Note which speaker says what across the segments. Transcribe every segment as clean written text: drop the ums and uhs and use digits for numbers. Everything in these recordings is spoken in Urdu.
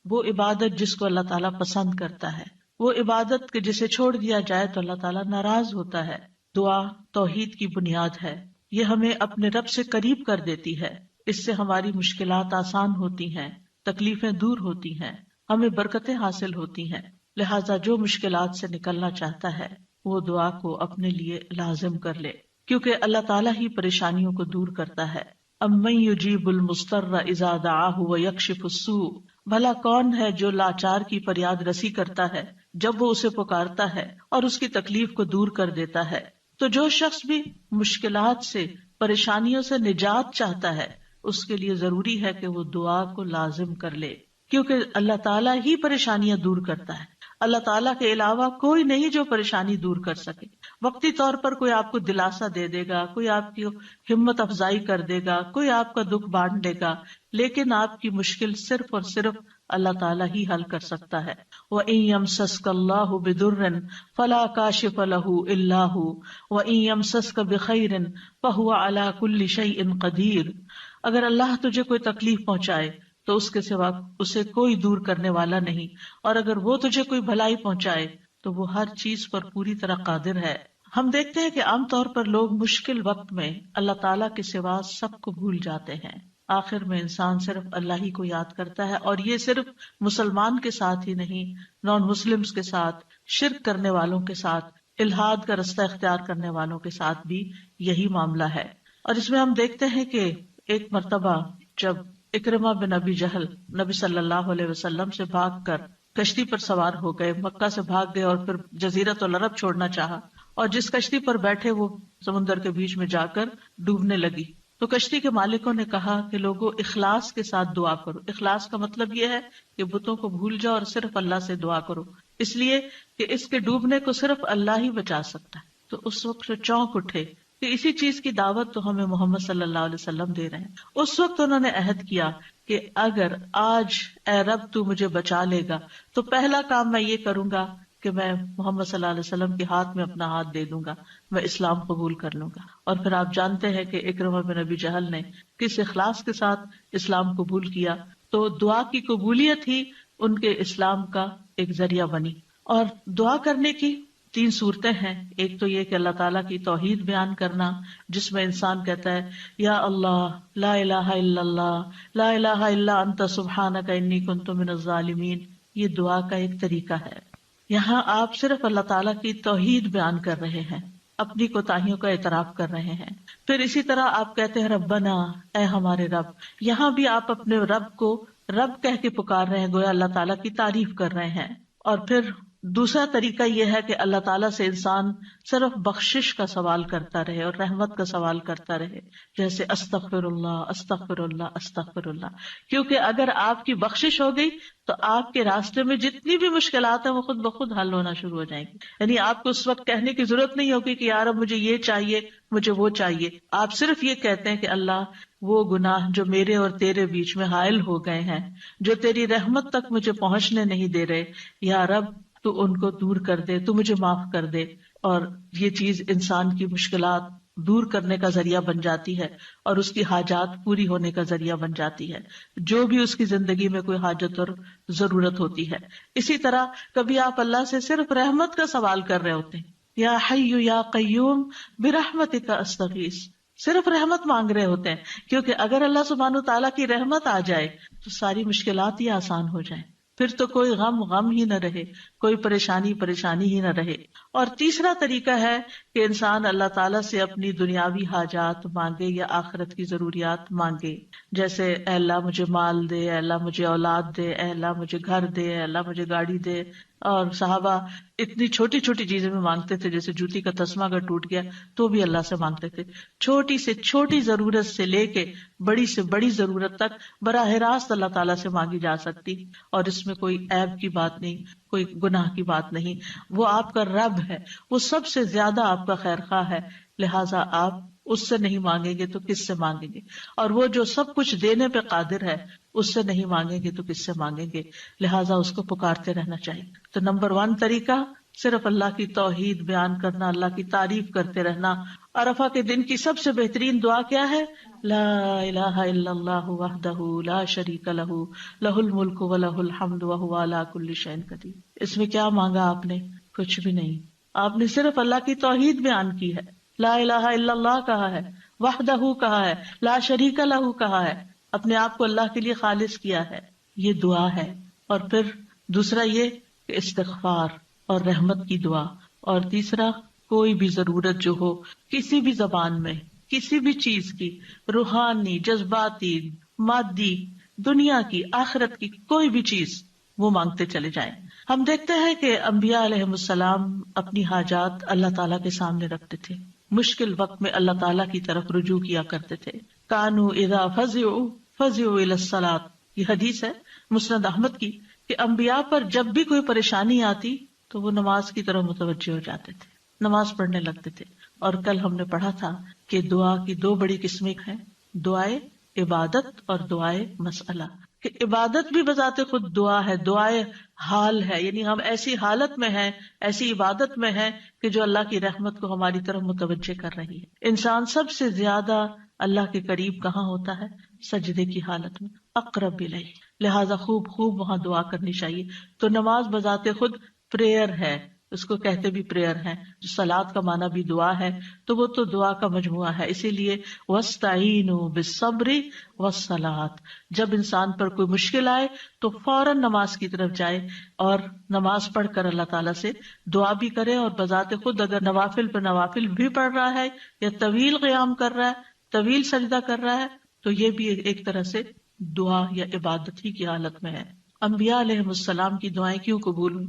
Speaker 1: وہ عبادت جس کو اللہ تعالیٰ پسند کرتا ہے، وہ عبادت کہ جسے چھوڑ دیا جائے تو اللہ تعالیٰ ناراض ہوتا ہے۔ دعا توحید کی بنیاد ہے، یہ ہمیں اپنے رب سے قریب کر دیتی ہے، اس سے ہماری مشکلات آسان ہوتی ہیں، تکلیفیں دور ہوتی ہیں، ہمیں برکتیں حاصل ہوتی ہیں۔ لہٰذا جو مشکلات سے نکلنا چاہتا ہے وہ دعا کو اپنے لیے لازم کر لے، کیونکہ اللہ تعالیٰ ہی پریشانیوں کو دور کرتا ہے۔ امن یجیب المضطر اذا دعاہ ویکشف السوء، بھلا کون ہے جو لاچار کی فریاد رسی کرتا ہے جب وہ اسے پکارتا ہے اور اس کی تکلیف کو دور کر دیتا ہے۔ تو جو شخص بھی مشکلات سے، پریشانیوں سے نجات چاہتا ہے، اس کے لیے ضروری ہے کہ وہ دعا کو لازم کر لے، کیونکہ اللہ تعالیٰ ہی پریشانیاں دور کرتا ہے۔ اللہ تعالیٰ کے علاوہ کوئی نہیں جو پریشانی دور کر سکے۔ وقتی طور پر کوئی آپ کو دلاسا دے دے گا، کوئی آپ کی ہمت افزائی کر دے گا، کوئی آپ کا دکھ بانٹ لے گا، لیکن آپ کی مشکل صرف اور صرف اللہ تعالیٰ ہی حل کر سکتا ہے۔ وَإِن يَمْسَسْكَ اللَّهُ بِضُرٍّ فَلَا كَاشِفَ لَهُ إِلَّا هُ وَإِن يَمْسَسْكَ بِخَيْرٍ فَهُوَ عَلَى كُلِّ شَيْءٍ قَدِيرٌ، اگر اللہ تجھے کوئی تکلیف پہنچائے تو اس کے سوا اسے کوئی دور کرنے والا نہیں، اور اگر وہ تجھے کوئی بھلائی پہنچائے تو وہ ہر چیز پر پوری طرح قادر ہے۔ ہم دیکھتے ہیں کہ عام طور پر لوگ مشکل وقت میں اللہ تعالیٰ کے سوا سب کو بھول جاتے ہیں، آخر میں انسان صرف اللہ ہی کو یاد کرتا ہے، اور یہ صرف مسلمان کے ساتھ ہی نہیں، نان مسلمز کے ساتھ، شرک کرنے والوں کے ساتھ، الحاد کا رستہ اختیار کرنے والوں کے ساتھ بھی یہی معاملہ ہے۔ اور اس میں ہم دیکھتے ہیں کہ ایک مرتبہ جب اکرمہ بن ابی جہل نبی صلی اللہ علیہ وسلم سے بھاگ کر کشتی پر سوار ہو گئے، مکہ سے بھاگ گئے اور پھر جزیرۃ العرب چھوڑنا چاہا، اور جس کشتی پر بیٹھے وہ سمندر کے بیچ میں جا کر ڈوبنے لگی، تو کشتی کے مالکوں نے کہا کہ لوگوں اخلاص کے ساتھ دعا کرو۔ اخلاص کا مطلب یہ ہے کہ بتوں کو بھول جاؤ اور صرف اللہ سے دعا کرو، اس لیے کہ اس کے ڈوبنے کو صرف اللہ ہی بچا سکتا ہے۔ تو اس وقت چونک اٹھے کہ اسی چیز کی دعوت تو ہمیں محمد صلی اللہ علیہ وسلم دے رہے ہیں۔ اس وقت انہوں نے عہد کیا کہ اگر آج اے رب تو مجھے بچا لے گا تو پہلا کام میں یہ کروں گا کہ میں محمد صلی اللہ علیہ وسلم کے ہاتھ میں اپنا ہاتھ دے دوں گا، میں اسلام قبول کر لوں گا۔ اور پھر آپ جانتے ہیں کہ اکرمہ بن ابی جہل نے کس اخلاص کے ساتھ اسلام قبول کیا، تو دعا کی قبولیت ہی ان کے اسلام کا ایک ذریعہ بنی۔ اور دعا کرنے کی 3 صورتیں ہیں۔ ایک تو یہ کہ اللہ تعالیٰ کی توحید بیان کرنا، جس میں انسان کہتا ہے یا اللہ لا الہ الا اللہ لا الہ الا انت سبحانک انی کنت من الظالمین، یہ دعا کا ایک طریقہ ہے۔ یہاں آپ صرف اللہ تعالیٰ کی توحید بیان کر رہے ہیں، اپنی کوتاہیوں کا اعتراف کر رہے ہیں۔ پھر اسی طرح آپ کہتے ہیں ربنا، اے ہمارے رب، یہاں بھی آپ اپنے رب کو رب کہہ کے پکار رہے ہیں، گویا اللہ تعالیٰ کی تعریف کر رہے ہیں۔ اور پھر دوسرا طریقہ یہ ہے کہ اللہ تعالیٰ سے انسان صرف بخشش کا سوال کرتا رہے اور رحمت کا سوال کرتا رہے، جیسے استغفر اللہ استغفر اللہ استغفر اللہ، کیونکہ اگر آپ کی بخشش ہو گئی تو آپ کے راستے میں جتنی بھی مشکلات ہیں وہ خود بخود حل ہونا شروع ہو جائیں گی۔ یعنی آپ کو اس وقت کہنے کی ضرورت نہیں ہوگی کہ یار اب مجھے یہ چاہیے مجھے وہ چاہیے، آپ صرف یہ کہتے ہیں کہ اللہ وہ گناہ جو میرے اور تیرے بیچ میں حائل ہو گئے ہیں، جو تیری رحمت تک مجھے پہنچنے نہیں دے رہے، یا رب تو ان کو دور کر دے، تو مجھے معاف کر دے۔ اور یہ چیز انسان کی مشکلات دور کرنے کا ذریعہ بن جاتی ہے اور اس کی حاجات پوری ہونے کا ذریعہ بن جاتی ہے، جو بھی اس کی زندگی میں کوئی حاجت اور ضرورت ہوتی ہے۔ اسی طرح کبھی آپ اللہ سے صرف رحمت کا سوال کر رہے ہوتے ہیں، یا حی یا قیوم برحمتک استغیث، صرف رحمت مانگ رہے ہوتے ہیں، کیونکہ اگر اللہ سبحانہ وتعالیٰ کی رحمت آ جائے تو ساری مشکلات ہی آسان ہو جائیں، پھر تو کوئی غم ہی نہ رہے، کوئی پریشانی ہی نہ رہے۔ اور تیسرا طریقہ ہے کہ انسان اللہ تعالیٰ سے اپنی دنیاوی حاجات مانگے یا آخرت کی ضروریات مانگے، جیسے اے اللہ مجھے مال دے، اے اللہ مجھے اولاد دے، اے اللہ مجھے گھر دے، اے اللہ مجھے گاڑی دے۔ اور صحابہ اتنی چھوٹی چھوٹی چیزیں میں مانگتے تھے، جیسے جوتی کا تسمہ اگر ٹوٹ گیا تو بھی اللہ سے مانگتے تھے، چھوٹی سے چھوٹی ضرورت سے لے کے بڑی سے بڑی ضرورت تک براہ راست اللہ تعالیٰ سے مانگی جا سکتی، اور اس میں کوئی عیب کی بات نہیں، کوئی گناہ کی بات نہیں۔ وہ آپ کا رب ہے، وہ سب سے زیادہ آپ کا خیر خواہ ہے، لہٰذا آپ اس سے نہیں مانگیں گے تو کس سے مانگیں گے؟ اور وہ جو سب کچھ دینے پہ قادر ہے، اس سے نہیں مانگیں گے تو کس سے مانگیں گے؟ لہٰذا اس کو پکارتے رہنا چاہیے۔ تو نمبر 1 طریقہ صرف اللہ کی توحید بیان کرنا، اللہ کی تعریف کرتے رہنا. عرفہ کے دن کی سب سے بہترین دعا کیا ہے؟ لا الہ الا اللہ وحدہ لا شریک لہ لہ الملک ولہ الحمد وہو علی کل شیء قدیر. اس میں کیا مانگا آپ نے؟ کچھ بھی نہیں. آپ نے صرف اللہ کی توحید بیان کی ہے، لا الہ الا اللہ کہا ہے، وحدہ کہا ہے، لا شریک لہ کہا ہے، اپنے آپ کو اللہ کے لیے خالص کیا ہے. یہ دعا ہے. اور پھر دوسرا یہ کہ استغفار اور رحمت کی دعا. اور تیسرا کوئی بھی ضرورت جو ہو کسی بھی زبان میں، کسی بھی چیز کی، روحانی، جذباتی، مادی، دنیا کی، آخرت کی، کوئی بھی چیز وہ مانگتے چلے جائیں. ہم دیکھتے ہیں کہ انبیاء علیہم السلام اپنی حاجات اللہ تعالیٰ کے سامنے رکھتے تھے، مشکل وقت میں اللہ تعالیٰ کی طرف رجوع کیا کرتے تھے. کانوا اذا فزعوا الی الصلاۃ، یہ حدیث ہے مسند احمد کی، کہ انبیاء پر جب بھی کوئی پریشانی آتی تو وہ نماز کی طرف متوجہ ہو جاتے تھے، نماز پڑھنے لگتے تھے. اور کل ہم نے پڑھا تھا کہ دعا کی دو بڑی قسمیں ہیں، دعائے عبادت اور دعائے مسئلہ. کہ عبادت بھی بذات خود دعا ہے، دعائے حال ہے، یعنی ہم ایسی حالت میں ہیں، ایسی عبادت میں ہیں کہ جو اللہ کی رحمت کو ہماری طرف متوجہ کر رہی ہے. انسان سب سے زیادہ اللہ کے قریب کہاں ہوتا ہے؟ سجدے کی حالت میں، اقرب الیہ. لہذا خوب وہاں دعا کرنی چاہیے. تو نماز بذات خود پریئر ہے، اس کو کہتے بھی پریئر ہے. جو صلاۃ کا معنی بھی دعا ہے، تو وہ تو دعا کا مجموعہ ہے. اسی لیے وَاسْتَعِینُوا بِالصَّبْرِ وَالصَّلَاةِ، جب انسان پر کوئی مشکل آئے تو فوراً نماز کی طرف جائے اور نماز پڑھ کر اللہ تعالیٰ سے دعا بھی کرے. اور بذات خود اگر نوافل پہ نوافل بھی پڑھ رہا ہے یا طویل قیام کر رہا ہے، طویل سجدہ کر رہا ہے، تو یہ بھی ایک طرح سے دعا یا عبادت ہی کی حالت میں ہے. انبیاء علیہ السلام کی دعائیں کیوں قبول ہوئی؟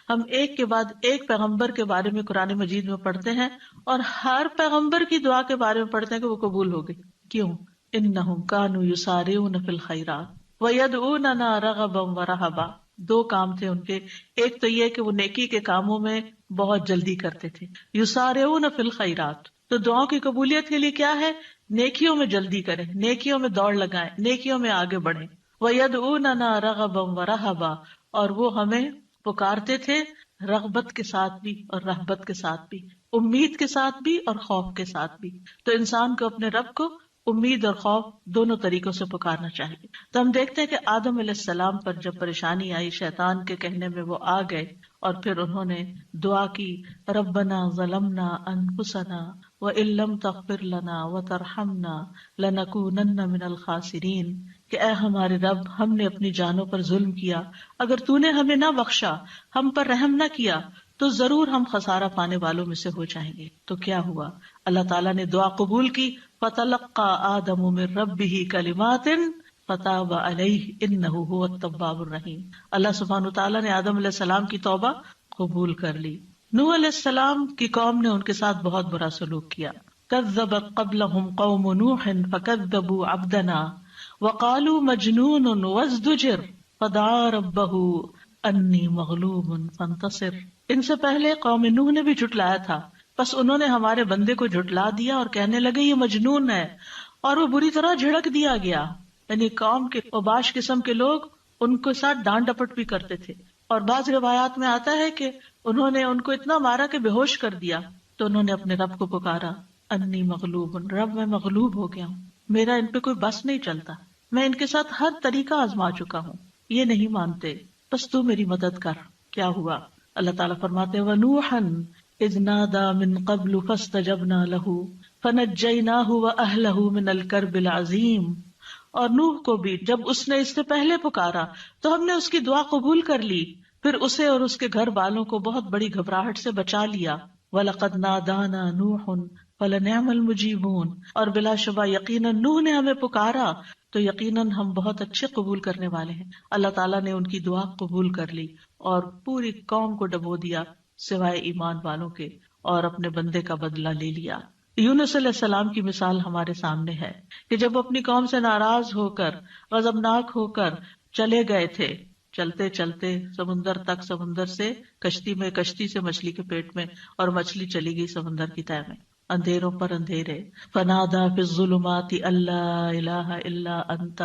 Speaker 1: ہم ایک کے بعد ایک پیغمبر کے بارے میں قرآن مجید میں پڑھتے ہیں اور ہر پیغمبر کی دعا کے بارے میں پڑھتے ہیں کہ وہ قبول ہو گئی. کیوں؟ انہم کانوا یسارعون فی الخیرات ویدعوننا رغبا ورہبا. دو کام تھے ان کے. ایک تو یہ کہ وہ نیکی کے کاموں میں بہت جلدی کرتے تھے، یسارعون فی الخیرات. تو دعاؤں کی قبولیت کے لیے کیا ہے؟ نیکیوں میں جلدی کریں، نیکیوں میں دوڑ لگائیں، نیکیوں میں آگے بڑھیں. وَيَدْعُونَنَا رَغَبًا وَرَهَبًا، اور وہ ہمیں پکارتے تھے رغبت کے ساتھ بھی اور رہبت کے ساتھ بھی، امید کے ساتھ بھی اور خوف کے ساتھ بھی. تو انسان کو اپنے رب کو امید اور خوف دونوں طریقوں سے پکارنا چاہیے. تو ہم دیکھتے ہیں کہ آدم علیہ السلام پر جب پریشانی آئی، شیطان کے کہنے میں وہ آ گئے اور پھر انہوں نے دعا کی، ربنا ظلمنا انفسنا وان لم تغفر لنا وترحمنا لنکونن من الخاسرین، کہ اے ہمارے رب، ہم نے اپنی جانوں پر ظلم کیا، اگر تو نے ہمیں نہ بخشا، ہم پر رحم نہ کیا، تو ضرور ہم خسارہ پانے والوں میں سے ہو جائیں گے. تو کیا ہوا؟ اللہ تعالیٰ نے دعا قبول کی. فَتَلَقَّى آدَمُ مِن رَبِّهِ كَلِمَاتٍ فَتَابَ عَلَيْهِ إِنَّهُ هُوَ التَّوَّابُ الرَّحِيمُ. اللہ سبحانہ وتعالیٰ نے آدم علیہ السلام کی توبہ قبول کر لی. نوح علیہ السلام کی قوم نے ان کے ساتھ بہت برا سلوک کیا. كَذَّبَتْ قَبْلَهُمْ قَوْمُ نُوحٍ فَكَذَّبُوا عَبْدَنَا وَقَالُوا مَجْنُونٌ وَازْدُجِرَ فَدَعَا رَبَّهُ أَنِّي مَغْلُوبٌ فَانتَصِرْ. ان سے پہلے قوم نوح نے بھی جھٹلایا تھا، بس انہوں نے ہمارے بندے کو جھٹلا دیا اور کہنے لگے یہ مجنون ہے، اور وہ بری طرح جھڑک دیا گیا. یعنی قوم کے اوباش قسم کے لوگ ان کے ساتھ ڈانٹ ڈپٹ بھی کرتے تھے. اور بعض روایات میں آتا ہے کہ انہوں نے ان کو اتنا مارا کہ بے ہوش کر دیا. تو انہوں نے اپنے رب کو پکارا، انی مغلوب، رب میں مغلوب ہو گیا ہوں، میرا ان پہ کوئی بس نہیں چلتا، میں ان کے ساتھ ہر طریقہ آزما چکا ہوں، یہ نہیں مانتے، بس تو میری مدد کر. کیا ہوا؟ اللہ تعالیٰ فرماتے ہیں وَنُوحًا اذ نادى من قبل فاستجبنا له فنجيناه واهله من الكرب العظيم. اور نوح کو بھی جب اس نے اس سے پہلے پکارا تو ہم نے اس کی دعا قبول کر لی، پھر اسے اور اس کے گھر والوں کو بہت بڑی گھبراہٹ سے بچا لیا. وَلَقَدْ نَادَانَا نُوحٌ فَلَنِعْمَ الْمُجِيبُونَ، اور بلا شبہ یقیناً نوح نے ہمیں پکارا تو یقیناً ہم بہت اچھے قبول کرنے والے ہیں. اللہ تعالیٰ نے ان کی دعا قبول کر لی اور پوری قوم کو ڈبو دیا سوائے ایمان والوں کے، اور اپنے بندے کا بدلہ لے لیا. یونس علیہ السلام کی مثال ہمارے سامنے ہے کہ جب اپنی قوم سے ناراض ہو کر، غضبناک ہو کر چلے گئے تھے، چلتے چلتے سمندر تک، سمندر سے کشتی میں، کشتی سے مچھلی کے پیٹ میں، اور مچھلی چلی گئی سمندر کی تہہ میں، اندھیروں پر اندھیرے. فنادا فی الظلمات اللہ الہ الا انت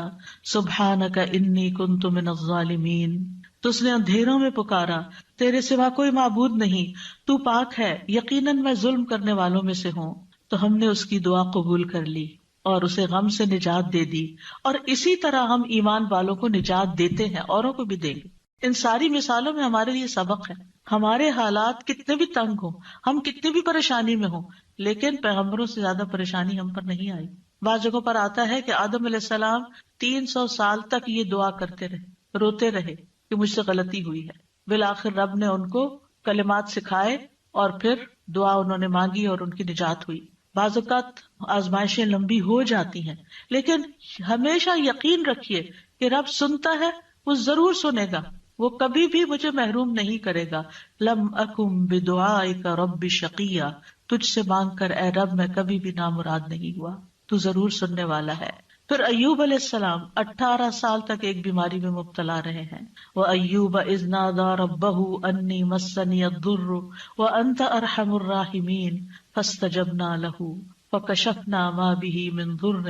Speaker 1: سبحانک انی کنت من الظالمین. تو اس نے اندھیروں میں پکارا، تیرے سوا کوئی معبود نہیں، تو پاک ہے، یقیناً میں ظلم کرنے والوں میں سے ہوں۔ تو ہم نے اس کی دعا قبول کر لی اور اسے غم سے نجات دے دی، اور اسی طرح ہم ایمان والوں کو نجات دیتے ہیں، اوروں کو بھی دیں گے۔ ان ساری مثالوں میں ہمارے لیے سبق ہے۔ ہمارے حالات کتنے بھی تنگ ہوں، ہم کتنی بھی پریشانی میں ہوں، لیکن پیغمبروں سے زیادہ پریشانی ہم پر نہیں آئی۔ بعض جگہوں پر آتا ہے کہ آدم علیہ السلام 300 سال تک یہ دعا کرتے رہے، روتے رہے کہ مجھ سے غلطی ہوئی ہے۔ بالآخر رب نے ان کو کلمات سکھائے اور پھر دعا انہوں نے مانگی اور ان کی نجات ہوئی۔ بعض اوقات آزمائشیں لمبی ہو جاتی ہیں، لیکن ہمیشہ یقین رکھیے کہ رب سنتا ہے، وہ ضرور سنے گا، وہ کبھی بھی مجھے محروم نہیں کرے گا۔ لم اکم بدعائک رب شقیہ، تجھ سے مانگ کر اے رب میں کبھی بھی نامراد نہیں ہوا، تو ضرور سننے والا ہے۔ پھر ایوب علیہ السلام 18 سال تک ایک بیماری میں مبتلا رہے ہیں۔ وَأَيُّوبَ إِذْ نَادَى رَبَّهُ أَنِّي مَسَّنِيَ الضُّرُّ وَأَنْتَ أَرْحَمُ الرَّاحِمِينَ فَاسْتَجَبْنَا لَهُ فَكَشَفْنَا مَا بِهِ مِنْ ضُرٍّ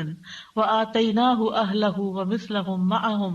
Speaker 1: وَآتَيْنَاهُ أَهْلَهُ وَمِثْلَهُمْ مَعَهُمْ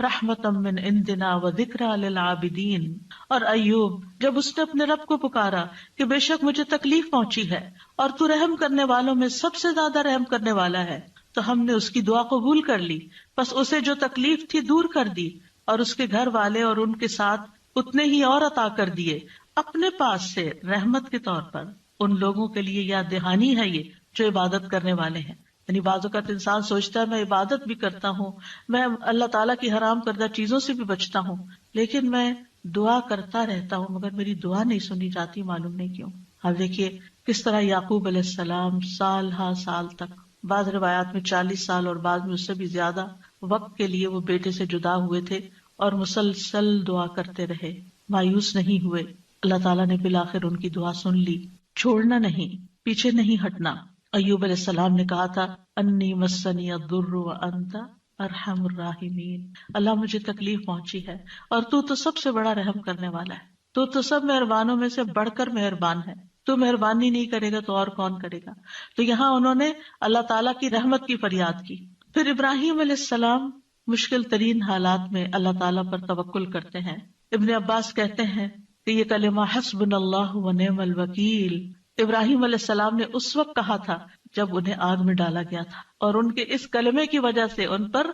Speaker 1: رَحْمَةً مِّنْ عِنْدِنَا وَذِكْرَىٰ لِلْعَابِدِينَ۔ اور ایوب جب اس نے اپنے رب کو پکارا کہ بے شک مجھے تکلیف پہنچی ہے اور تو رحم کرنے والوں میں سب سے زیادہ رحم کرنے والا ہے، تو ہم نے اس کی دعا قبول کر لی، بس اسے جو تکلیف تھی دور کر دی، اور اس کے گھر والے اور ان کے ساتھ اتنے ہی اور عطا کر دیے اپنے پاس سے رحمت کے طور پر۔ ان لوگوں کے لیے یاد دہانی ہے یہ جو عبادت کرنے والے ہیں۔ یعنی بعض اوقات انسان سوچتا ہے میں عبادت بھی کرتا ہوں، میں اللہ تعالیٰ کی حرام کردہ چیزوں سے بھی بچتا ہوں، لیکن میں دعا کرتا رہتا ہوں مگر میری دعا نہیں سنی جاتی، معلوم نہیں کیوں۔ اب دیکھیے کس طرح یعقوب علیہ السلام سال ہا سال تک، بعض روایات میں 40 سال اور بعض میں اس سے بھی زیادہ وقت کے لیے وہ بیٹے سے جدا ہوئے تھے اور مسلسل دعا کرتے رہے، مایوس نہیں ہوئے۔ اللہ تعالیٰ نے بالآخر ان کی دعا سن لی۔ چھوڑنا نہیں، پیچھے نہیں ہٹنا۔ ایوب علیہ السلام نے کہا تھا انی مسنی الضر وانت ارحم الراحمین، اللہ مجھے تکلیف پہنچی ہے اور تو سب سے بڑا رحم کرنے والا ہے، تو سب مہربانوں میں سے بڑھ کر مہربان ہے، تو مہربانی نہیں کرے گا تو اور کون کرے گا۔ تو یہاں انہوں نے اللہ تعالیٰ کی رحمت کی فریاد کی۔ پھر ابراہیم علیہ السلام مشکل ترین حالات میں اللہ تعالیٰ پر توکل کرتے ہیں۔ ابن عباس کہتے ہیں کہ یہ کلمہ حسبنا اللہ ونعم الوکیل ابراہیم علیہ السلام نے اس وقت کہا تھا جب انہیں آگ میں ڈالا گیا تھا، اور ان کے اس کلمے کی وجہ سے ان پر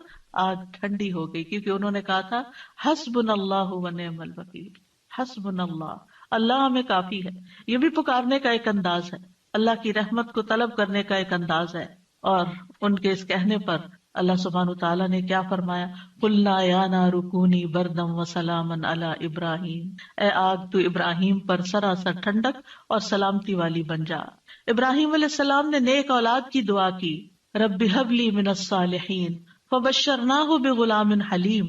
Speaker 1: آگ ٹھنڈی ہو گئی، کیونکہ انہوں نے کہا تھا حسبنا اللہ ونعم الوکیل، حسبنا اللہ، اللہ ہمیں کافی ہے۔ یہ بھی پکارنے کا ایک انداز ہے، اللہ کی رحمت کو طلب کرنے کا ایک انداز ہے۔ اور ان کے اس کہنے پر اللہ سبحانہ وتعالیٰ نے کیا فرمایا، قلنا یا نار کونی بردم وسلاما علی ابراہیم، اے آگ تو ابراہیم پر سراسر ٹھنڈک اور سلامتی والی بن جا۔ ابراہیم علیہ السلام نے نیک اولاد کی دعا کی، رب ہب لی من الصالحین فبشرناہ بغلام حلیم،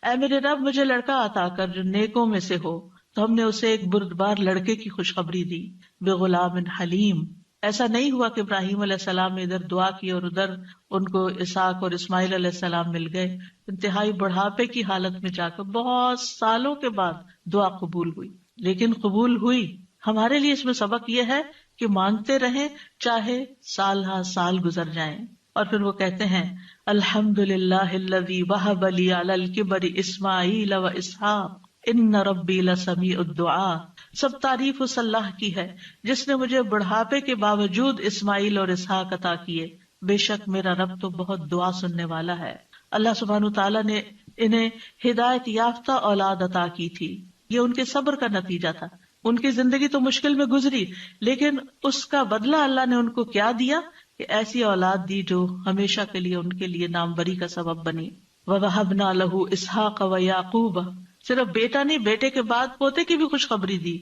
Speaker 1: اے میرے رب مجھے لڑکا عطا کر جو نیکوں میں سے ہو، تو ہم نے اسے ایک بردبار لڑکے کی خوشخبری دی، بغلام حلیم۔ ایسا نہیں ہوا کہ ابراہیم علیہ السلام نے ادھر دعا کی اور ادھر ان کو اسحاق اور اسماعیل علیہ السلام مل گئے۔ انتہائی بڑھاپے کی حالت میں جا کر بہت سالوں کے بعد دعا قبول ہوئی، لیکن قبول ہوئی۔ ہمارے لیے اس میں سبق یہ ہے کہ مانگتے رہیں چاہے سال ہا سال گزر جائیں۔ اور پھر وہ کہتے ہیں الحمدللہ الذی وہب لی علی الکبر اسماعیل و اسحاق ان ربی لسمیع الدعاء، سب تعریف اس اللہ کی ہے جس نے مجھے بڑھاپے کے باوجود اسماعیل اور اسحاق عطا کیے، بے شک میرا رب تو بہت دعا سننے والا ہے۔ اللہ سبحانہ تعالیٰ نے انہیں ہدایت یافتہ اولاد عطا کی تھی، یہ ان کے صبر کا نتیجہ تھا۔ ان کی زندگی تو مشکل میں گزری، لیکن اس کا بدلہ اللہ نے ان کو کیا دیا کہ ایسی اولاد دی جو ہمیشہ کے لیے ان کے لیے ناموری کا سبب بنی۔ وَوَهَبْنَا لَهُ إِسْحَاقَ وَيَعْقُوبَ، صرف بیٹا نہیں، بیٹے کے بعد پوتے کی بھی خوشخبری دی۔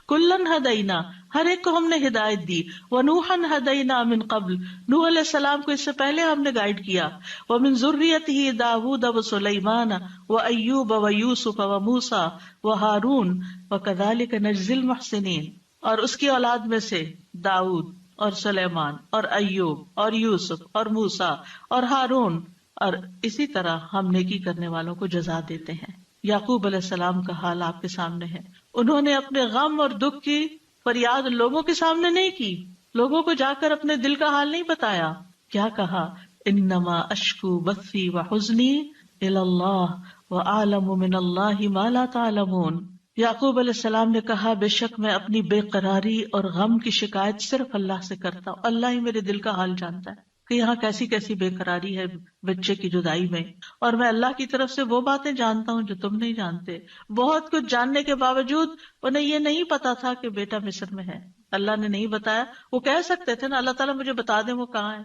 Speaker 1: کلن ہدینا، ہر ایک کو ہم نے ہدایت دی۔ ونوحن ہدینا من قبل، نوح علیہ السلام کو اس سے پہلے ہم نے گائیڈ کیا۔ ومن ذریتہ داود وسلیمان وایوب ویوسف وموسیٰ وہارون وکذلک نجزی المحسنین، اور اس کی اولاد میں سے داؤد اور سلیمان اور ایوب اور یوسف اور موسیٰ اور ہارون، اور اسی طرح ہم نیکی کرنے والوں کو جزا دیتے ہیں۔ یعقوب علیہ السلام کا حال آپ کے سامنے ہے، انہوں نے اپنے غم اور دکھ کی فریاد لوگوں کے سامنے نہیں کی، لوگوں کو جا کر اپنے دل کا حال نہیں بتایا۔ کیا کہا، انما اشکو بثی وحزنی الی اللہ وَأَعْلَمُ مِنَ اللَّهِ مَا لَا تَعْلَمُونَ۔ یعقوب علیہ السلام نے کہا بے شک میں اپنی بے قراری اور غم کی شکایت صرف اللہ سے کرتا ہوں، اللہ ہی میرے دل کا حال جانتا ہے کہ یہاں کیسی کیسی بے قراری ہے بچے کی جدائی میں، اور میں اللہ کی طرف سے وہ باتیں جانتا ہوں جو تم نہیں جانتے۔ بہت کچھ جاننے کے باوجود انہیں یہ نہیں پتا تھا کہ بیٹا مصر میں ہے، اللہ نے نہیں بتایا۔ وہ کہہ سکتے تھے نا اللہ تعالیٰ مجھے بتا دیں وہ کہاں ہے،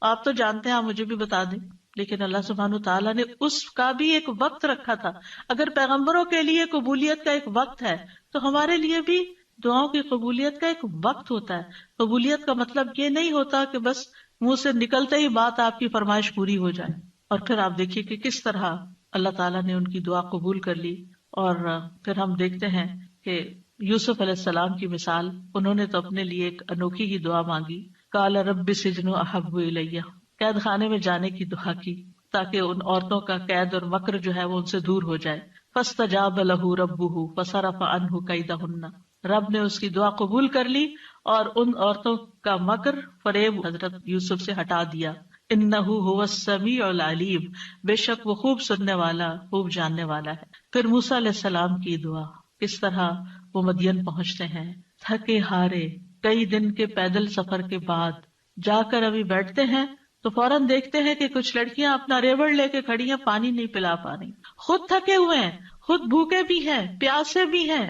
Speaker 1: آپ تو جانتے ہیں آپ مجھے بھی بتا دیں، لیکن اللہ سبحانہ تعالیٰ نے اس کا بھی ایک وقت رکھا تھا۔ اگر پیغمبروں کے لیے قبولیت کا ایک وقت ہے تو ہمارے لیے بھی دعاؤں کی قبولیت کا ایک وقت ہوتا ہے۔ قبولیت کا مطلب یہ نہیں ہوتا کہ بس منہ سے نکلتے ہی بات آپ کی فرمائش پوری ہو جائے۔ اور پھر آپ دیکھیے کہ کس طرح اللہ تعالیٰ نے ان کی دعا قبول کر لی۔ اور پھر ہم دیکھتے ہیں کہ یوسف علیہ السلام کی مثال، انہوں نے تو اپنے لیے ایک انوکھی ہی دعا مانگی، قال رب السجن احب الی، قید خانے میں جانے کی دعا کی تاکہ ان عورتوں کا قید اور مکر جو ہے وہ ان سے دور ہو جائے۔ فاستجاب له ربه فصرف عنه کیدہن، رب نے اس کی دعا قبول کر لی اور ان عورتوں کا مکر فریب حضرت یوسف سے ہٹا دیا۔ انہ هو السمیع العلیم، بے شک وہ خوب سننے والا خوب جاننے والا ہے۔ پھر موسیٰ علیہ السلام کی دعا، کس طرح وہ مدین پہنچتے ہیں تھکے ہارے، کئی دن کے پیدل سفر کے بعد جا کر ابھی بیٹھتے ہیں تو فوراً دیکھتے ہیں کہ کچھ لڑکیاں اپنا ریوڑ لے کے کھڑی ہیں، پانی نہیں پلا پا رہی، خود تھکے ہوئے ہیں، خود بھوکے بھی ہیں، پیاسے بھی ہیں،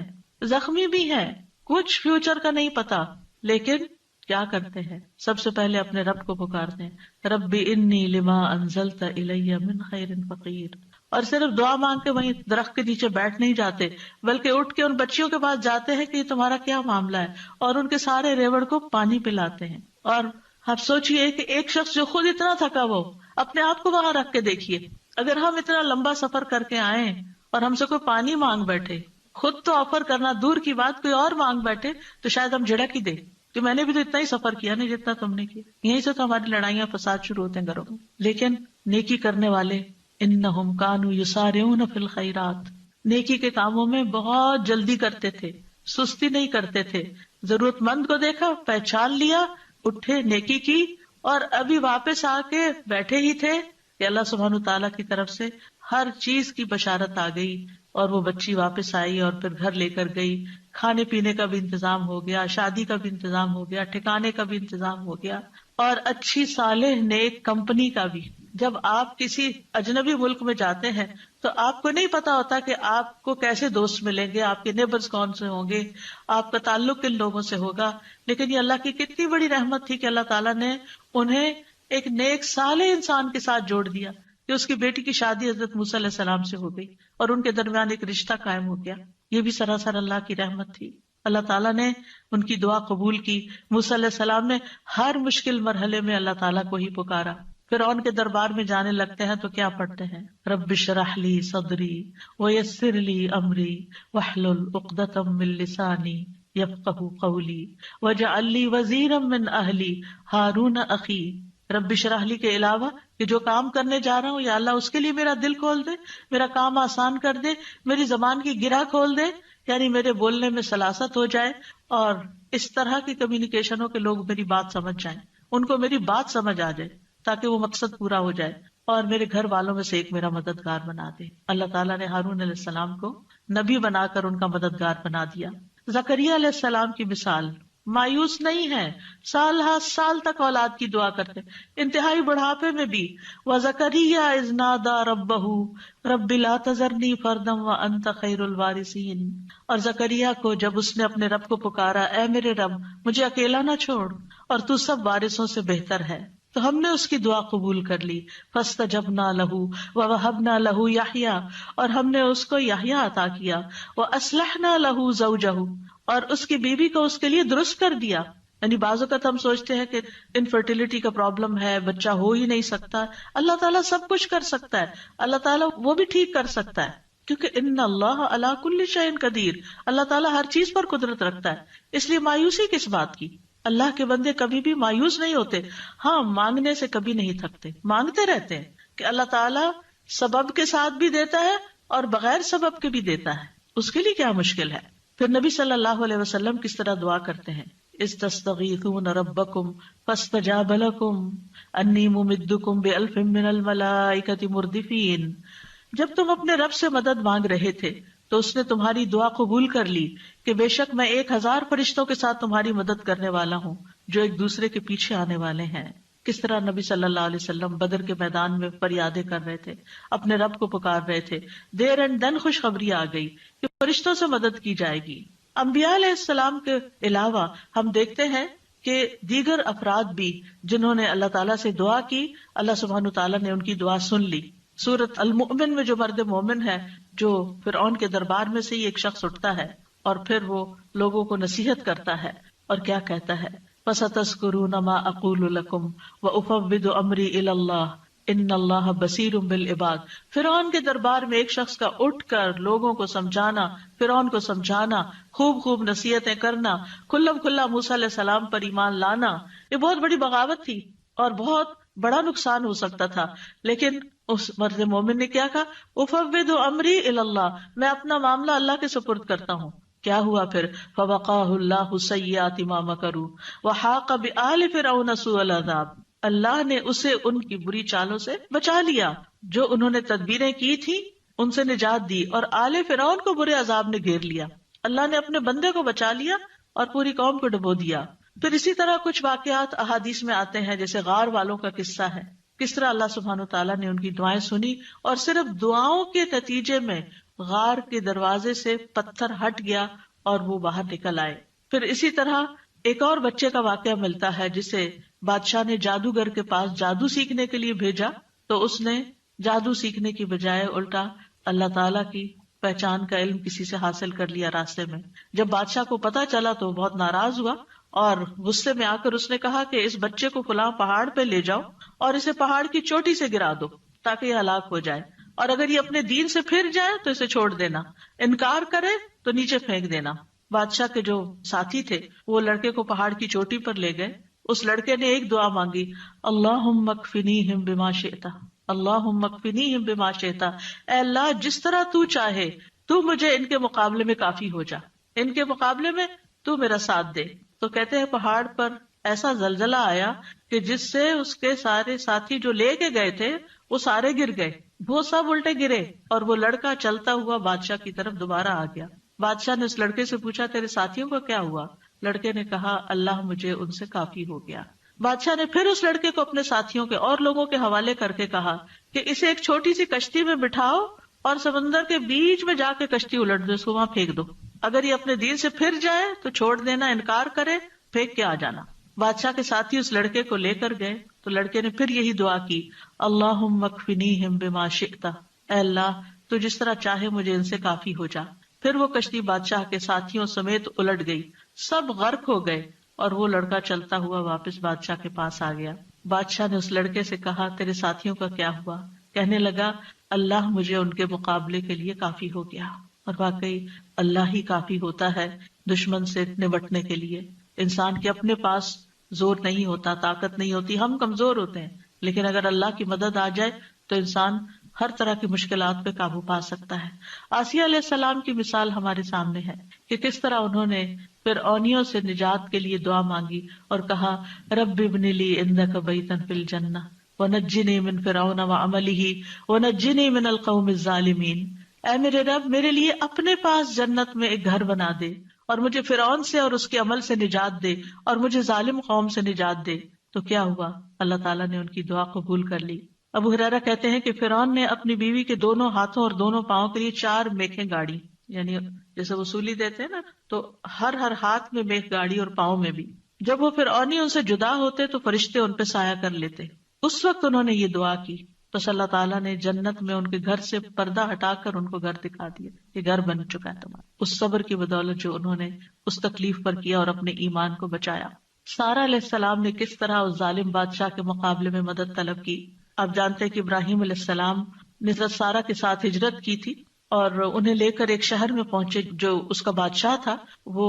Speaker 1: زخمی بھی ہیں، کچھ فیوچر کا نہیں پتا، لیکن کیا کرتے ہیں؟ سب سے پہلے اپنے رب کو پکارتے ہیں، رب انی لما انزلت الی من خیر فقیر، اور صرف دعا مانگ کے وہیں درخت کے نیچے بیٹھ نہیں جاتے، بلکہ اٹھ کے ان بچیوں کے پاس جاتے ہیں کہ یہ تمہارا کیا معاملہ ہے، اور ان کے سارے ریوڑ کو پانی پلاتے ہیں۔ اور آپ سوچئے کہ ایک شخص جو خود اتنا تھکا وہ اپنے آپ کو وہاں رکھ کے دیکھیے، اگر ہم اتنا لمبا سفر کر کے آئیں اور ہم سے کوئی پانی مانگ بیٹھے، خود تو آفر کرنا دور کی بات کوئی اور مانگ بیٹھے تو شاید ہم جھڑک ہی دیں کہ میں نے بھی تو اتنا ہی سفر کیا نہیں جتنا تم نے کیا۔ یہیں سے تو ہماری لڑائیاں فساد شروع ہوتے ہیں گھروں میں۔ لیکن نیکی کرنے والے انہم کانوا یسارعون فی الخیرات، نیکی کے کاموں میں بہت جلدی کرتے تھے، سستی نہیں کرتے تھے۔ ضرورت مند کو دیکھا، پہچان لیا، اٹھے، نیکی کی، اور ابھی واپس آ کے بیٹھے ہی تھے کہ اللہ سبحانہ تعالیٰ کی طرف سے ہر چیز کی بشارت آ گئی، اور وہ بچی واپس آئی اور پھر گھر لے کر گئی، کھانے پینے کا بھی انتظام ہو گیا، شادی کا بھی انتظام ہو گیا، ٹھکانے کا بھی انتظام ہو گیا، اور اچھی صالح نیک کمپنی کا بھی۔ جب آپ کسی اجنبی ملک میں جاتے ہیں تو آپ کو نہیں پتا ہوتا کہ آپ کو کیسے دوست ملیں گے، آپ کے نیبرز کون سے ہوں گے، آپ کا تعلق کن لوگوں سے ہوگا، لیکن یہ اللہ کی کتنی بڑی رحمت تھی کہ اللہ تعالیٰ نے انہیں ایک نیک صالح انسان کے ساتھ جوڑ دیا کہ اس کی بیٹی کی شادی حضرت موسیٰ علیہ السلام سے ہو گئی اور ان کے درمیان ایک رشتہ قائم ہو گیا۔ یہ بھی سراسر اللہ کی رحمت تھی۔ اللہ تعالیٰ نے ان کی دعا قبول کی۔ موسیٰ علیہ السلام نے ہر مشکل مرحلے میں اللہ تعالیٰ کو ہی پکارا۔ فرعون کے دربار میں جانے لگتے ہیں تو کیا پڑھتے ہیں؟ رب اشرح لی صدری ویسر لی امری واحلل عقدۃ من لسانی یفقہوا قولی واجعل لی وزیرا من اہلی ہارون اخی۔ رب اشرح لی کے علاوہ کہ جو کام کرنے جا رہا ہوں یا اللہ اس کے لیے میرا دل کھول دے، میرا کام آسان کر دے، میری زبان کی گرہ کھول دے، یعنی میرے بولنے میں سلاست ہو جائے، اور اس طرح کی کمیونیکیشنوں کے لوگ میری بات سمجھ جائیں، ان کو میری بات سمجھ آ جائے تاکہ وہ مقصد پورا ہو جائے، اور میرے گھر والوں میں سے ایک میرا مددگار بنا دے۔ اللہ تعالیٰ نے ہارون علیہ السلام کو نبی بنا کر ان کا مددگار بنا دیا۔ زکریا علیہ السلام کی مثال، مایوس نہیں ہے، سال ہر سال تک اولاد کی دعا کرتے، انتہائی بڑھاپے میں بھی۔ وَزَكَرِيَّا إِذْ نَادَىٰ رَبَّهُ رَبِّ لَا تَذَرْنِي فَرْدًا وَأَنْتَ خَيْرُ الْوَارِثِينَ، اور زکریا کو جب اس نے اپنے رب کو پکارا، اے میرے رب مجھے اکیلا نہ چھوڑ، اور تو سب وارثوں سے بہتر ہے، تو ہم نے اس کی دعا قبول کر لی۔ فَاسْتَجَبْنَا لَهُ وَوَهَبْنَا لَهُ يَحْيَىٰ، اور ہم نے اس کو یحییٰ عطا کیا، وَأَصْلَحْنَا لَهُ زَوْجَهُ، اور اس کی بیوی کو اس کے لیے درست کر دیا۔ یعنی بعض اوقات ہم سوچتے ہیں کہ انفرٹیلٹی کا پرابلم ہے، بچہ ہو ہی نہیں سکتا، اللہ تعالیٰ سب کچھ کر سکتا ہے، اللہ تعالیٰ وہ بھی ٹھیک کر سکتا ہے، کیونکہ ان اللہ علی کل شیء قدیر، اللہ تعالیٰ ہر چیز پر قدرت رکھتا ہے۔ اس لیے مایوسی کس بات کی؟ اللہ کے بندے کبھی بھی مایوس نہیں ہوتے، ہاں مانگنے سے کبھی نہیں تھکتے، مانگتے رہتے ہیں کہ اللہ تعالیٰ سبب کے ساتھ بھی دیتا ہے اور بغیر سبب کے بھی دیتا ہے، اس کے لیے کیا مشکل ہے۔ پھر نبی صلی اللہ علیہ وسلم کس طرح دعا کرتے ہیں، استستغیثون ربکم فاستجاب لکم انی ممدکم بألف من الملائکۃ مردفین۔ جب تم اپنے رب سے مدد مانگ رہے تھے تو اس نے تمہاری دعا قبول کر لی کہ بے شک میں 1000 فرشتوں کے ساتھ تمہاری مدد کرنے والا ہوں جو ایک دوسرے کے پیچھے آنے والے ہیں. کس طرح نبی صلی اللہ علیہ وسلم بدر کے میدان میں فریادیں کر رہے تھے، اپنے رب کو پکار رہے تھے. دیر اینڈ دن خوشخبری آ گئی کہ فرشتوں سے مدد کی جائے گی. انبیاء علیہ السلام کے علاوہ ہم دیکھتے ہیں کہ دیگر افراد بھی جنہوں نے اللہ تعالیٰ سے دعا کی، اللہ سبحانہ تعالیٰ نے ان کی دعا سن لی. سورۃ المؤمن میں جو مرد مومن ہے، جو فرعون کے دربار میں سے ہی ایک شخص اٹھتا ہے اور پھر وہ لوگوں کو نصیحت کرتا ہے اور کیا کہتا ہے، فَسَتَذْكُرُونَ مَا أَقُولُ لَكُمْ وَأُفَوِّضُ أَمْرِي إِلَى اللَّهِ إِنَّ اللَّهَ بَصِيرٌ بِالْعِبَادِ. فرعون کے دربار میں ایک شخص کا اٹھ کر لوگوں کو سمجھانا، فرعون کو سمجھانا، خوب نصیحتیں کرنا، کھلم کھلا موسیٰ علیہ السلام پر ایمان لانا، یہ بہت بڑی بغاوت تھی اور بہت بڑا نقصان ہو سکتا تھا. لیکن اس مرد مومن نے کیا کہا، افوض امری الی اللہ، میں اپنا معاملہ اللہ کے سپرد کرتا ہوں. کیا ہوا پھر، فوقاہ اللہ سیئات ما مکروا وحاق بآل فرعون سوء العذاب، اللہ نے اسے ان کی بری چالوں سے بچا لیا جو انہوں نے تدبیریں کی تھی، ان سے نجات دی، اور آل فرعون کو برے عذاب نے گھیر لیا. اللہ نے اپنے بندے کو بچا لیا اور پوری قوم کو ڈبو دیا. پھر اسی طرح کچھ واقعات احادیث میں آتے ہیں، جیسے غار والوں کا قصہ ہے، کس طرح اللہ سبحانہ تعالیٰ نے ان کی دعائیں سنی اور صرف دعاؤں کے نتیجے میں غار کے دروازے سے پتھر ہٹ گیا اور وہ باہر نکل آئے. پھر اسی طرح ایک اور بچے کا واقعہ ملتا ہے جسے بادشاہ نے جادوگر کے پاس جادو سیکھنے کے لیے بھیجا، تو اس نے جادو سیکھنے کی بجائے الٹا اللہ تعالیٰ کی پہچان کا علم کسی سے حاصل کر لیا راستے میں. جب بادشاہ کو پتا چلا تو بہت ناراض ہوا اور غصے میں آ کر اس نے کہا کہ اس بچے کو فلاں پہاڑ پہ لے جاؤ اور اسے پہاڑ کی چوٹی سے گرا دو تاکہ یہ ہلاک ہو جائے، اور اگر یہ اپنے دین سے پھر جائے تو اسے چھوڑ دینا، انکار کرے تو نیچے پھینک دینا. بادشاہ کے جو ساتھی تھے وہ لڑکے کو پہاڑ کی چوٹی پر لے گئے. اس لڑکے نے ایک دعا مانگی، اللہم اکفنیہم بما شئت، اللہم اکفنیہم بما شئت، اے اللہ جس طرح تو چاہے تو مجھے ان کے مقابلے میں کافی ہو جا، ان کے مقابلے میں تو میرا ساتھ دے. تو کہتے ہیں پہاڑ پر ایسا زلزلہ آیا کہ جس سے اس کے سارے ساتھی جو لے کے گئے تھے وہ سارے گر گئے، وہ سب الٹے گرے اور وہ لڑکا چلتا ہوا بادشاہ کی طرف دوبارہ آ گیا. بادشاہ نے اس لڑکے سے پوچھا تیرے ساتھیوں کو کیا ہوا؟ لڑکے نے کہا اللہ مجھے ان سے کافی ہو گیا. بادشاہ نے پھر اس لڑکے کو اپنے ساتھیوں کے اور لوگوں کے حوالے کر کے کہا کہ اسے ایک چھوٹی سی کشتی میں بٹھاؤ اور سمندر کے بیچ میں جا کے کشتی الٹ دو، اس کو وہاں پھینک دو، اگر یہ اپنے دین سے پھر جائے تو چھوڑ دینا، انکار کرے پھینک کے آ جانا. بادشاہ کے ساتھی اس لڑکے کو لے کر گئے تو لڑکے نے پھر یہی دعا کی، اللہم اکفنیہم بما شئت، اے اللہ تو جس طرح چاہے مجھے ان سے کافی ہو جا. پھر وہ کشتی بادشاہ کے ساتھیوں سمیت الٹ گئی، سب غرق ہو گئے اور وہ لڑکا چلتا ہوا واپس بادشاہ کے پاس آ گیا. بادشاہ نے اس لڑکے سے کہا تیرے ساتھیوں کا کیا ہوا؟ کہنے لگا اللہ مجھے ان کے مقابلے کے لیے کافی ہو گیا. اور واقعی اللہ ہی کافی ہوتا ہے دشمن سے نمٹنے کے لیے. انسان کے اپنے پاس زور نہیں ہوتا، طاقت نہیں ہوتی، ہم کمزور ہوتے ہیں، لیکن اگر اللہ کی مدد آ جائے تو انسان ہر طرح کی مشکلات پہ قابو پا سکتا ہے. آسیہ علیہ السلام کی مثال ہمارے سامنے ہے کہ کس طرح انہوں نے فرعونیوں سے نجات کے لیے دعا مانگی اور کہا رب ابن لی عندک بیتا فی الجنہ ونجنی من فرعون وعملہ ونجنی من القوم الظالمین. اے میرے رب میرے لیے اپنے پاس جنت میں ایک گھر بنا دے اور مجھے فرعون سے اور اس کے عمل سے نجات دے اور مجھے ظالم قوم سے نجات دے. تو کیا ہوا؟ اللہ تعالیٰ نے ان کی دعا قبول کر لی. ابو ہریرہ کہتے ہیں کہ فرعون نے اپنی بیوی کے دونوں ہاتھوں اور دونوں پاؤں کے لیے 4 میخیں گاڑی، یعنی جیسے وصولی دیتے ہیں نا، تو ہر ہاتھ میں میخ گاڑی اور پاؤں میں بھی. جب وہ فرعونی ان سے جدا ہوتے تو فرشتے ان پہ سایہ کر لیتے. اس وقت انہوں نے یہ دعا کی، بس اللہ تعالیٰ نے جنت میں ان کے گھر سے پردہ ہٹا کر ان کو گھر دکھا دیا، یہ گھر بن چکا ہے تمہارا، اس صبر کی بدولت جو انہوں نے اس تکلیف پر کیا اور اپنے ایمان کو بچایا. سارہ علیہ السلام نے کس طرح اس ظالم بادشاہ کے مقابلے میں مدد طلب کی. آپ جانتے ہیں کہ ابراہیم علیہ السلام نے سارہ کے ساتھ ہجرت کی تھی اور انہیں لے کر ایک شہر میں پہنچے. جو اس کا بادشاہ تھا وہ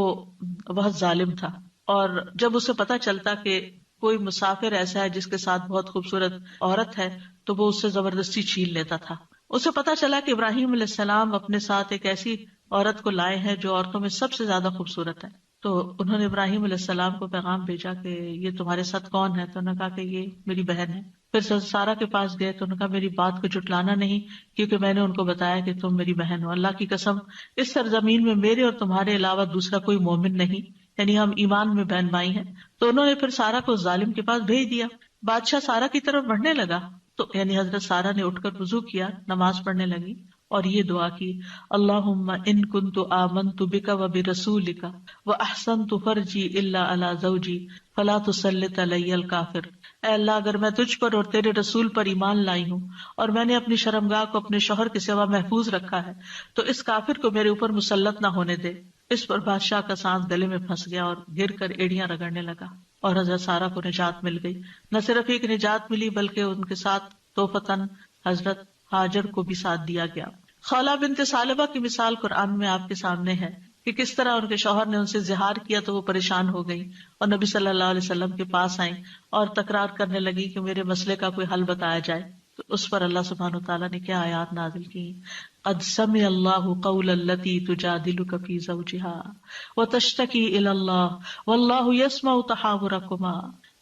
Speaker 1: بہت ظالم تھا، اور جب اسے پتا چلتا کہ کوئی مسافر ایسا ہے جس کے ساتھ بہت خوبصورت عورت ہے تو وہ اس سے زبردستی چھین لیتا تھا. اسے پتا چلا کہ ابراہیم علیہ السلام اپنے ساتھ ایک ایسی عورت کو لائے ہیں جو عورتوں میں سب سے زیادہ خوبصورت ہے. تو انہوں نے ابراہیم علیہ السلام کو پیغام بھیجا کہ یہ تمہارے ساتھ کون ہے؟ تو انہوں نے کہا کہ یہ میری بہن ہے. پھر سارا کے پاس گئے تو انہوں نے کہا میری بات کو جھٹلانا نہیں، کیونکہ میں نے ان کو بتایا کہ تم میری بہن ہو، اللہ کی قسم اس سرزمین میں میرے اور تمہارے علاوہ دوسرا کوئی مومن نہیں، یعنی ہم ایمان میں بہن بھائی ہیں. تو انہوں نے پھر سارا کو ظالم کے پاس بھیج دیا. بادشاہ سارا کی طرف بڑھنے لگا تو یعنی حضرت سارا نے اٹھ کر وضو کیا، نماز پڑھنے لگی اور یہ دعا کی، اللہم ان کنت آمنت بک و برسولک و احسنت فرجی الا علی زوجی فلا تسلط علی الکافر. اے اللہ اگر میں تجھ پر اور تیرے رسول پر ایمان لائی ہوں اور میں نے اپنی شرمگاہ کو اپنے شوہر کے سوا محفوظ رکھا ہے تو اس کافر کو میرے اوپر مسلط نہ ہونے دے. اس پر بادشاہ کا سانس گلے میں پھنس گیا اور گر کر ایڑیاں رگڑنے لگا اور حضرت سارا کو نجات مل گئی. نہ صرف ایک نجات ملی بلکہ ان کے ساتھ توفتاً حضرت ہاجر کو بھی ساتھ دیا گیا. خولہ بنت ثعلبہ کی مثال قرآن میں آپ کے سامنے ہے کہ کس طرح ان کے شوہر نے ان سے زہار کیا تو وہ پریشان ہو گئی اور نبی صلی اللہ علیہ وسلم کے پاس آئیں اور تکرار کرنے لگی کہ میرے مسئلے کا کوئی حل بتایا جائے. تو اس پر اللہ سبحانہ وتعالیٰ نے کیا آیات نازل کی، قد سمع اللہ قول التی تجادلک فی زوجہا وتشتکی الی اللہ واللہ یسمع تحاورکما.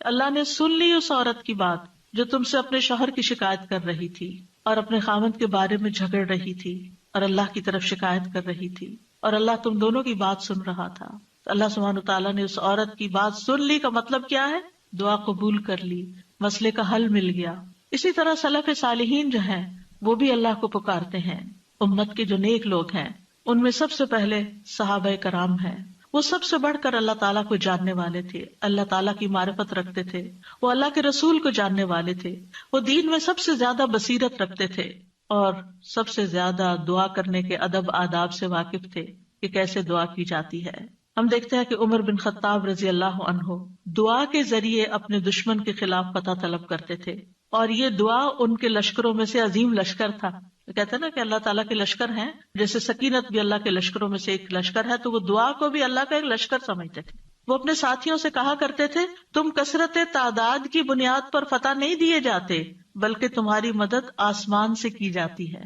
Speaker 1: اللہ نے سن لی اس عورت کی بات جو تم سے اپنے شوہر کی شکایت کر رہی تھی اور اپنے خاوند کے بارے میں جھگڑ رہی تھی اور اللہ کی طرف شکایت کر رہی تھی اور اللہ تم دونوں کی بات سن رہا تھا. تو اللہ سبحانہ وتعالیٰ نے اس عورت کی بات سن لی کا مطلب کیا ہے؟ دعا قبول کر لی، مسئلے کا حل مل گیا. اسی طرح سلف صالحین جو ہیں وہ بھی اللہ کو پکارتے ہیں. امت کے جو نیک لوگ ہیں ان میں سب سے پہلے صحابہ کرام ہیں. وہ سب سے بڑھ کر اللہ تعالیٰ کو جاننے والے تھے، اللہ تعالیٰ کی معرفت رکھتے تھے، وہ اللہ کے رسول کو جاننے والے تھے، وہ دین میں سب سے زیادہ بصیرت رکھتے تھے اور سب سے زیادہ دعا کرنے کے ادب آداب سے واقف تھے کہ کیسے دعا کی جاتی ہے. ہم دیکھتے ہیں کہ عمر بن خطاب رضی اللہ عنہ دعا کے ذریعے اپنے دشمن کے خلاف فتح طلب کرتے تھے اور یہ دعا ان کے لشکروں میں سے عظیم لشکر تھا. کہتے ہیں نا کہ اللہ تعالیٰ کے لشکر ہیں، جیسے سکینت بھی اللہ کے لشکروں میں سے ایک لشکر ہے، تو وہ دعا کو بھی اللہ کا ایک لشکر سمجھتے تھے. وہ اپنے ساتھیوں سے کہا کرتے تھے تم کثرت تعداد کی بنیاد پر فتح نہیں دیے جاتے بلکہ تمہاری مدد آسمان سے کی جاتی ہے.